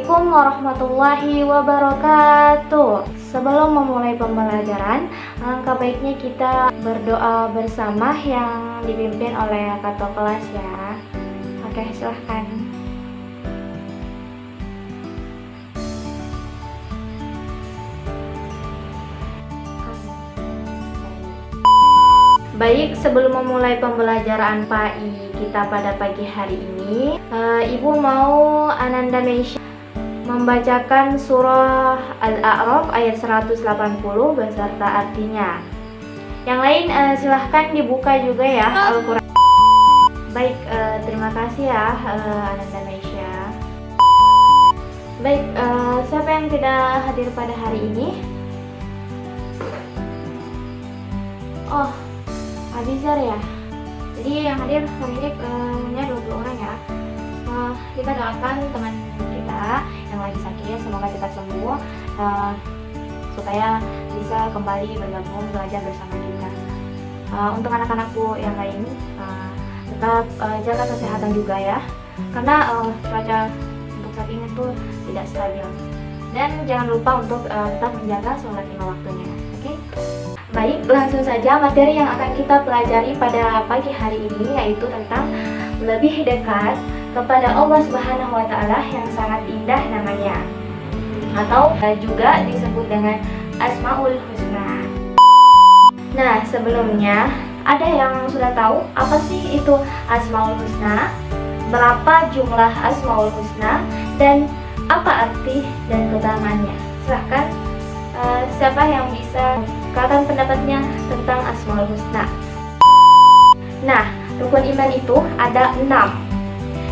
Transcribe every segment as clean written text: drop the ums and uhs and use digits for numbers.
Assalamualaikum warahmatullahi wabarakatuh. Sebelum memulai pembelajaran, alangkah baiknya kita berdoa bersama yang dipimpin oleh ketua kelas ya. Oke, silahkan. Baik, sebelum memulai pembelajaran PAI kita pada pagi hari ini, Ibu mau Ananda Meisha membacakan surah Al-A'raf ayat 180 beserta artinya. Yang lain silahkan dibuka juga ya Al-Quran. Baik, terima kasih ya Ananda Meisha. Baik, siapa yang tidak hadir pada hari ini? Oh, Abizar ya. Jadi yang hadir hari ini hanya 20 orang ya. Kita doakan teman kita yang lagi sakit, semoga cepat sembuh supaya bisa kembali bergabung belajar bersama kita. Untuk anak-anakku yang lain tetap jaga kesehatan juga ya, karena cuaca untuk saat ini tuh tidak stabil. Dan jangan lupa untuk tetap menjaga sholat 5 waktunya. Oke? Baik, langsung saja materi yang akan kita pelajari pada pagi hari ini yaitu tentang lebih dekat kepada Allah Subhanahu wa Ta'ala yang sangat indah namanya, atau juga disebut dengan Asmaul Husna. Nah, sebelumnya ada yang sudah tahu apa sih itu Asmaul Husna? Berapa jumlah Asmaul Husna dan apa arti dan keutamaannya? Silahkan siapa yang bisa katakan pendapatnya tentang Asmaul Husna. Nah, rukun iman itu ada 6.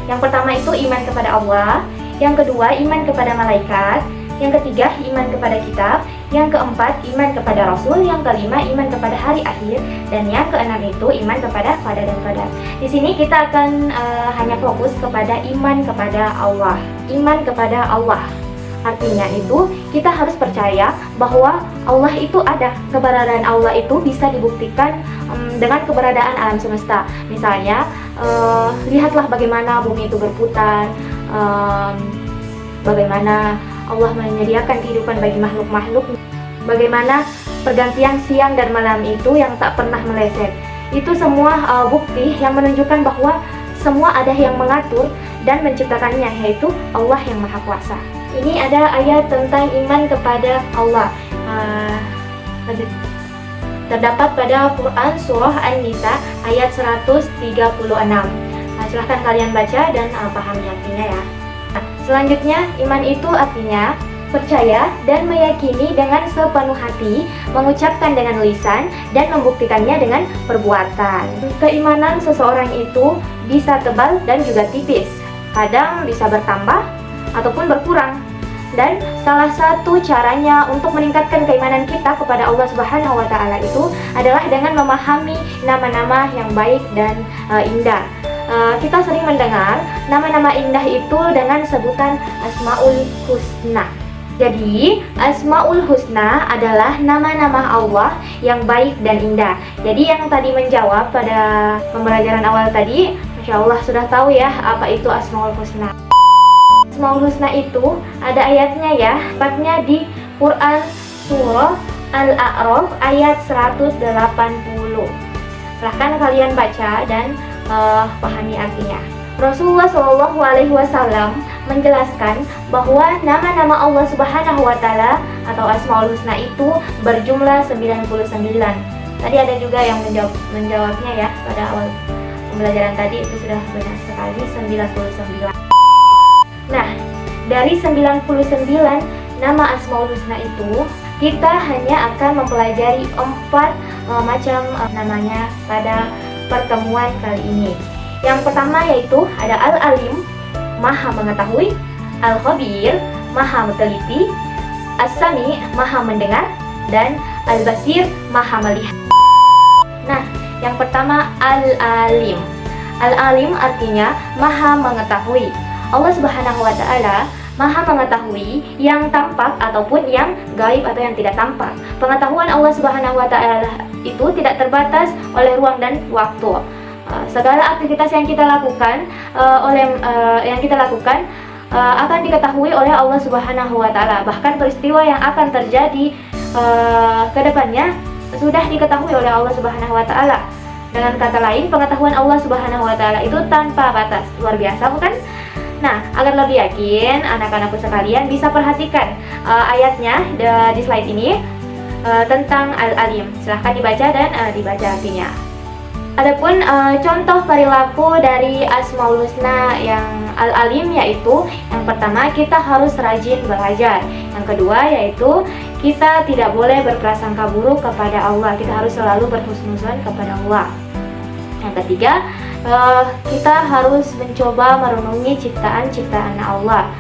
Yang pertama itu iman kepada Allah, yang kedua iman kepada malaikat, yang ketiga iman kepada kitab, yang keempat iman kepada Rasul, yang kelima iman kepada hari akhir, dan yang keenam itu iman kepada qadar dan qadar. Di sini kita akan hanya fokus kepada iman kepada Allah. Iman kepada Allah artinya itu kita harus percaya bahwa Allah itu ada. Keberadaan Allah itu bisa dibuktikan dengan keberadaan alam semesta. Misalnya, lihatlah bagaimana bumi itu berputar, bagaimana Allah menyediakan kehidupan bagi makhluk-makhluk, bagaimana pergantian siang dan malam itu yang tak pernah meleset. Itu semua bukti yang menunjukkan bahwa semua ada yang mengatur dan menciptakannya, yaitu Allah yang Maha Kuasa. Ini ada ayat tentang iman kepada Allah. Terdapat pada Quran Surah An-Nisa ayat 136. Silahkan kalian baca dan pahami artinya ya. Selanjutnya, iman itu artinya percaya dan meyakini dengan sepenuh hati, mengucapkan dengan lisan, dan membuktikannya dengan perbuatan. Keimanan seseorang itu bisa tebal dan juga tipis, kadang bisa bertambah ataupun berkurang. Dan salah satu caranya untuk meningkatkan keimanan kita kepada Allah Subhanahu wa Ta'ala itu adalah dengan memahami nama-nama yang baik dan indah. Kita sering mendengar nama-nama indah itu dengan sebutan Asmaul Husna. Jadi, Asmaul Husna adalah nama-nama Allah yang baik dan indah. Jadi yang tadi menjawab pada pembelajaran awal tadi, Masya Allah sudah tahu ya apa itu Asmaul Husna. Asmaul Husna itu ada ayatnya ya, tepatnya di Quran Surah Al-A'raf ayat 180. Silahkan kalian baca dan pahami artinya. Rasulullah SAW menjelaskan bahwa nama-nama Allah Subhanahu wa Ta'ala atau Asmaul Husna itu berjumlah 99. Tadi ada juga yang menjawabnya ya pada awal pembelajaran tadi, itu sudah benar sekali, 99. Nah, dari 99 nama Asmaul Husna itu, kita hanya akan mempelajari 4 macam namanya pada pertemuan kali ini. Yang pertama yaitu ada Al-Alim, Maha Mengetahui, Al-Khabir, Maha Meneliti, As-Sami, Maha Mendengar, dan Al-Basir, Maha Melihat. Nah, yang pertama Al-Alim. Al-Alim artinya Maha Mengetahui. Allah Subhanahu wa Ta'ala Maha mengetahui yang tampak ataupun yang gaib atau yang tidak tampak. Pengetahuan Allah Subhanahu wa Ta'ala itu tidak terbatas oleh ruang dan waktu. Segala aktivitas yang kita lakukan akan diketahui oleh Allah Subhanahu wa taala. Bahkan peristiwa yang akan terjadi ke depannya sudah diketahui oleh Allah Subhanahu wa taala. Dengan kata lain, pengetahuan Allah Subhanahu wa taala itu tanpa batas. Luar biasa bukan? Nah, agar lebih yakin, anak-anakku sekalian bisa perhatikan ayatnya di slide ini tentang Al-Alim. Silahkan dibaca dan dibaca artinya. Adapun contoh perilaku dari Asmaul Husna yang Al-Alim yaitu yang pertama, kita harus rajin belajar. Yang kedua yaitu kita tidak boleh berprasangka buruk kepada Allah. Kita harus selalu berhusnuzon kepada Allah. Yang ketiga, kita harus mencoba merenungi ciptaan-ciptaan Allah.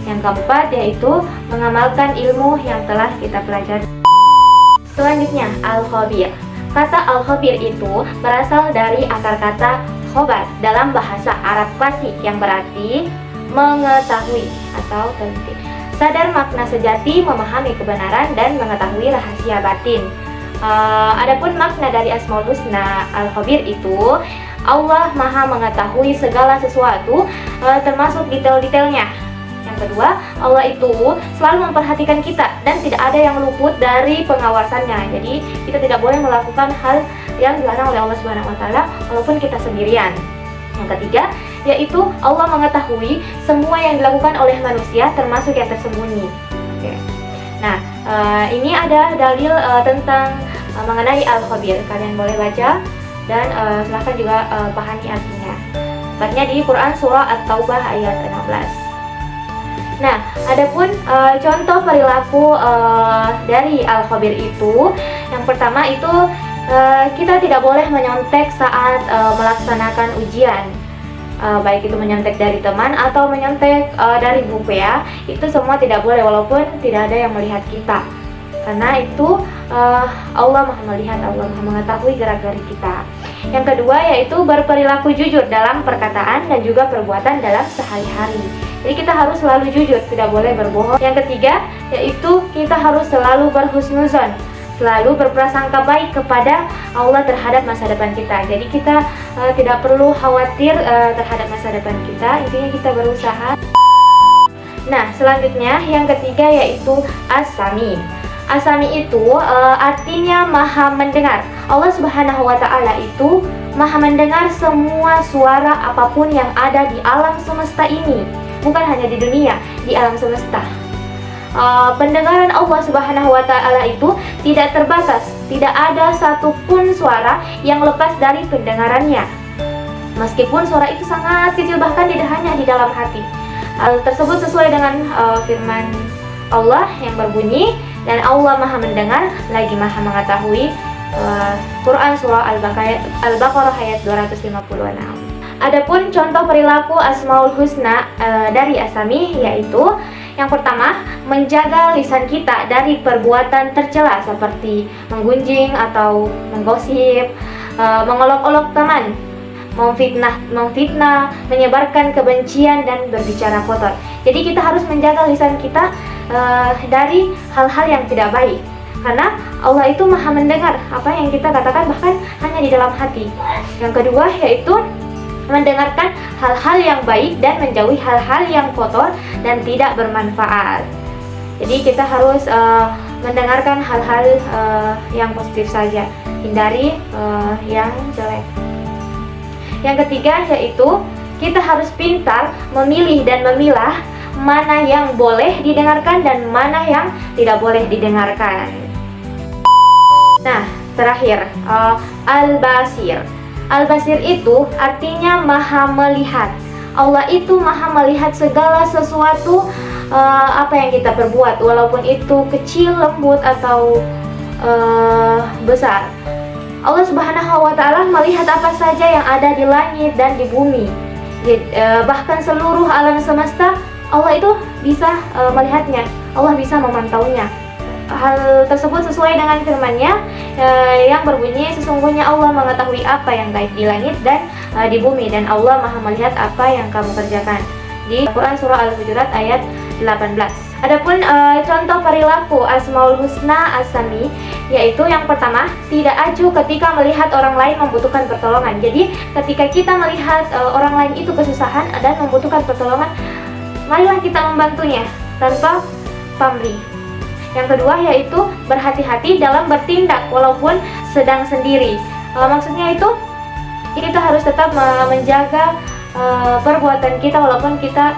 Yang keempat yaitu mengamalkan ilmu yang telah kita pelajari. Selanjutnya, Al-Khabir. Kata Al-Khabir itu berasal dari akar kata khobar dalam bahasa Arab klasik yang berarti mengetahui atau teliti. Sadar makna sejati, memahami kebenaran, dan mengetahui rahasia batin. Adapun makna dari Asmaul Husna Al-Khabir itu, Allah Maha mengetahui segala sesuatu, termasuk detail-detailnya. Yang kedua, Allah itu selalu memperhatikan kita dan tidak ada yang luput dari pengawasannya. Jadi kita tidak boleh melakukan hal yang dilarang oleh Allah Subhanahu wa taala walaupun kita sendirian. Yang ketiga, yaitu Allah mengetahui semua yang dilakukan oleh manusia termasuk yang tersembunyi. Oke. Nah, ini ada dalil tentang mengenai Al-Khabir. Kalian boleh baca dan silahkan juga pahami artinya. Tepatnya di Quran surah At-Taubah ayat 16. Nah, adapun contoh perilaku dari Al-Khabir itu, yang pertama itu kita tidak boleh menyontek saat melaksanakan ujian, baik itu menyontek dari teman atau menyontek dari buku ya. Itu semua tidak boleh walaupun tidak ada yang melihat kita, karena itu Allah Maha melihat, Allah Maha mengetahui gerak-gerik kita. Yang kedua yaitu berperilaku jujur dalam perkataan dan juga perbuatan dalam sehari-hari. Jadi kita harus selalu jujur, tidak boleh berbohong. Yang ketiga yaitu kita harus selalu berhusnuzon, selalu berprasangka baik kepada Allah terhadap masa depan kita. Jadi kita tidak perlu khawatir terhadap masa depan kita, intinya kita berusaha. Nah, selanjutnya yang ketiga yaitu As-Sami. As-Sami itu artinya maha mendengar. Allah Subhanahu wa taala itu maha mendengar semua suara apapun yang ada di alam semesta ini. Bukan hanya di dunia, di alam semesta. Pendengaran Allah Subhanahu wa taala itu tidak terbatas. Tidak ada satupun suara yang lepas dari pendengarannya. Meskipun suara itu sangat kecil, bahkan tidak hanya di dalam hati. Hal tersebut sesuai dengan firman Allah yang berbunyi, dan Allah Maha mendengar lagi Maha mengetahui. Quran surah Al-Baqarah ayat 256. Adapun contoh perilaku Asmaul Husna dari As-Sami yaitu yang pertama, menjaga lisan kita dari perbuatan tercela seperti menggunjing atau menggosip, mengolok-olok teman, memfitnah, menyebarkan kebencian dan berbicara kotor. Jadi kita harus menjaga lisan kita dari hal-hal yang tidak baik, karena Allah itu maha mendengar apa yang kita katakan bahkan hanya di dalam hati. Yang kedua yaitu mendengarkan hal-hal yang baik dan menjauhi hal-hal yang kotor dan tidak bermanfaat. Jadi kita harus mendengarkan hal-hal yang positif saja, hindari yang jelek. Yang ketiga yaitu kita harus pintar memilih dan memilah mana yang boleh didengarkan dan mana yang tidak boleh didengarkan. Nah, terakhir, Al-Basir. Al-Basir itu artinya maha melihat. Allah itu maha melihat segala sesuatu apa yang kita perbuat, walaupun itu kecil, lembut, atau besar. Allah Subhanahu wa taala melihat apa saja yang ada di langit dan di bumi. Bahkan seluruh alam semesta Allah itu bisa melihatnya, Allah bisa memantaunya. Hal tersebut sesuai dengan firman-Nya yang berbunyi, sesungguhnya Allah mengetahui apa yang gaib di langit dan di bumi, dan Allah Maha melihat apa yang kamu kerjakan. Di Quran surah Al-Hujurat ayat 18. Adapun contoh perilaku Asmaul Husna As-Sami yaitu yang pertama, tidak acuh ketika melihat orang lain membutuhkan pertolongan. Jadi ketika kita melihat orang lain itu kesusahan dan membutuhkan pertolongan, marilah kita membantunya tanpa pamrih. Yang kedua yaitu berhati-hati dalam bertindak walaupun sedang sendiri. Maksudnya itu kita harus tetap menjaga perbuatan kita walaupun kita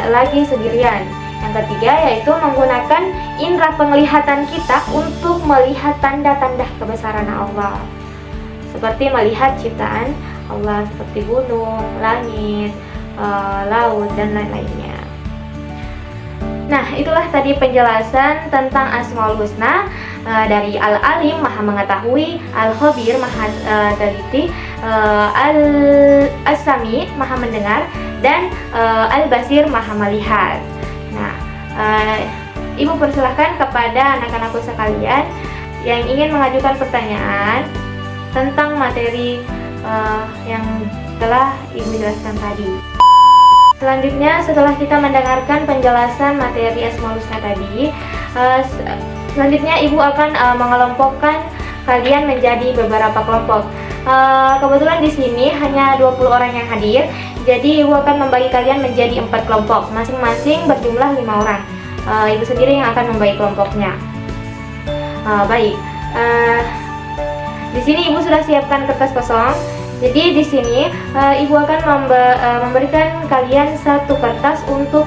lagi sendirian. Yang ketiga yaitu menggunakan indera penglihatan kita untuk melihat tanda-tanda kebesaran Allah, seperti melihat ciptaan Allah seperti gunung, langit, laut, dan lain-lainnya. Nah, itulah tadi penjelasan tentang Asmaul Husna dari Al-Alim, Maha Mengetahui, Al-Khabir, Maha Teliti, Al-Sami, Maha Mendengar, dan Al-Basir, Maha Melihat. Nah, Ibu persilahkan kepada anak-anakku sekalian yang ingin mengajukan pertanyaan tentang materi yang telah Ibu jelaskan tadi. Selanjutnya, setelah kita mendengarkan penjelasan materi Asmaul Husna tadi, selanjutnya Ibu akan mengelompokkan kalian menjadi beberapa kelompok. Kebetulan di sini hanya 20 orang yang hadir, jadi Ibu akan membagi kalian menjadi 4 kelompok, masing-masing berjumlah 5 orang. Ibu sendiri yang akan membagi kelompoknya. Baik, di sini Ibu sudah siapkan kertas kosong. Jadi di sini Ibu akan memberikan kalian satu kertas untuk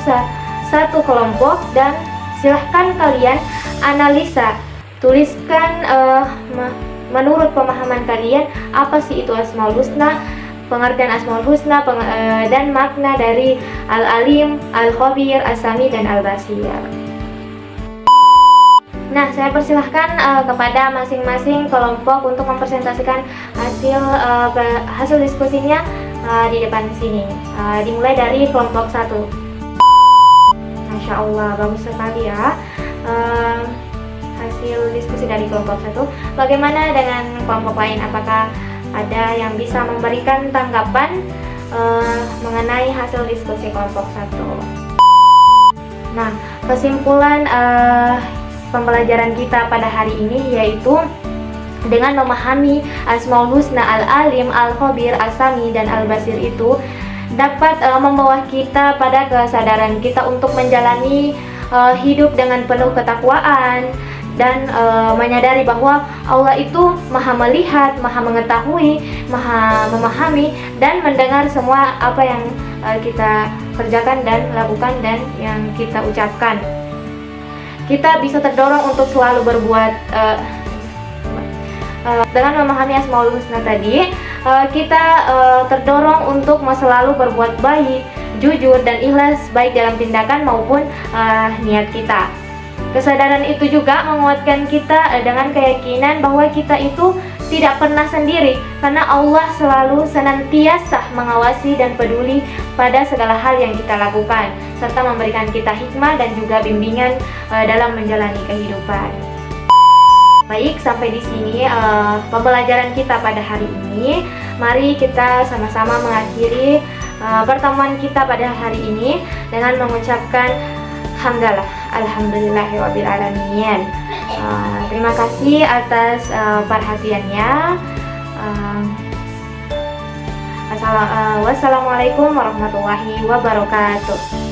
satu kelompok, dan silahkan kalian analisa, tuliskan menurut pemahaman kalian apa sih itu Asmaul Husna, pengertian Asmaul Husna, dan makna dari Al-Alim, Al-Khabir, As-Sami, dan Al-Basir. Nah, saya persilahkan kepada masing-masing kelompok untuk mempresentasikan hasil diskusinya di depan sini. Dimulai dari kelompok 1. Masya Allah, bagus sekali ya hasil diskusi dari kelompok 1. Bagaimana dengan kelompok lain? Apakah ada yang bisa memberikan tanggapan mengenai hasil diskusi kelompok 1? Nah, kesimpulan pembelajaran kita pada hari ini yaitu dengan memahami Asmaul Husna, Al-Alim, Al-Khabir, As-Sami, dan Al-Basir itu dapat membawa kita pada kesadaran kita untuk menjalani hidup dengan penuh ketakwaan dan menyadari bahwa Allah itu Maha Melihat, Maha Mengetahui, Maha Memahami, dan mendengar semua apa yang kita kerjakan dan lakukan dan yang kita ucapkan. Kita bisa terdorong untuk selalu berbuat dengan memahami Asmaul Husna tadi, kita terdorong untuk selalu berbuat baik, jujur, dan ikhlas baik dalam tindakan maupun niat kita. Kesadaran itu juga menguatkan kita dengan keyakinan bahwa kita itu tidak pernah sendiri, karena Allah selalu senantiasa mengawasi dan peduli pada segala hal yang kita lakukan, serta memberikan kita hikmah dan juga bimbingan dalam menjalani kehidupan. Baik, sampai di sini pembelajaran kita pada hari ini. Mari kita sama-sama mengakhiri pertemuan kita pada hari ini dengan mengucapkan hamdalah, alhamdulillahirrabbilalamin. Terima kasih atas perhatiannya. Wassalamualaikum warahmatullahi wabarakatuh.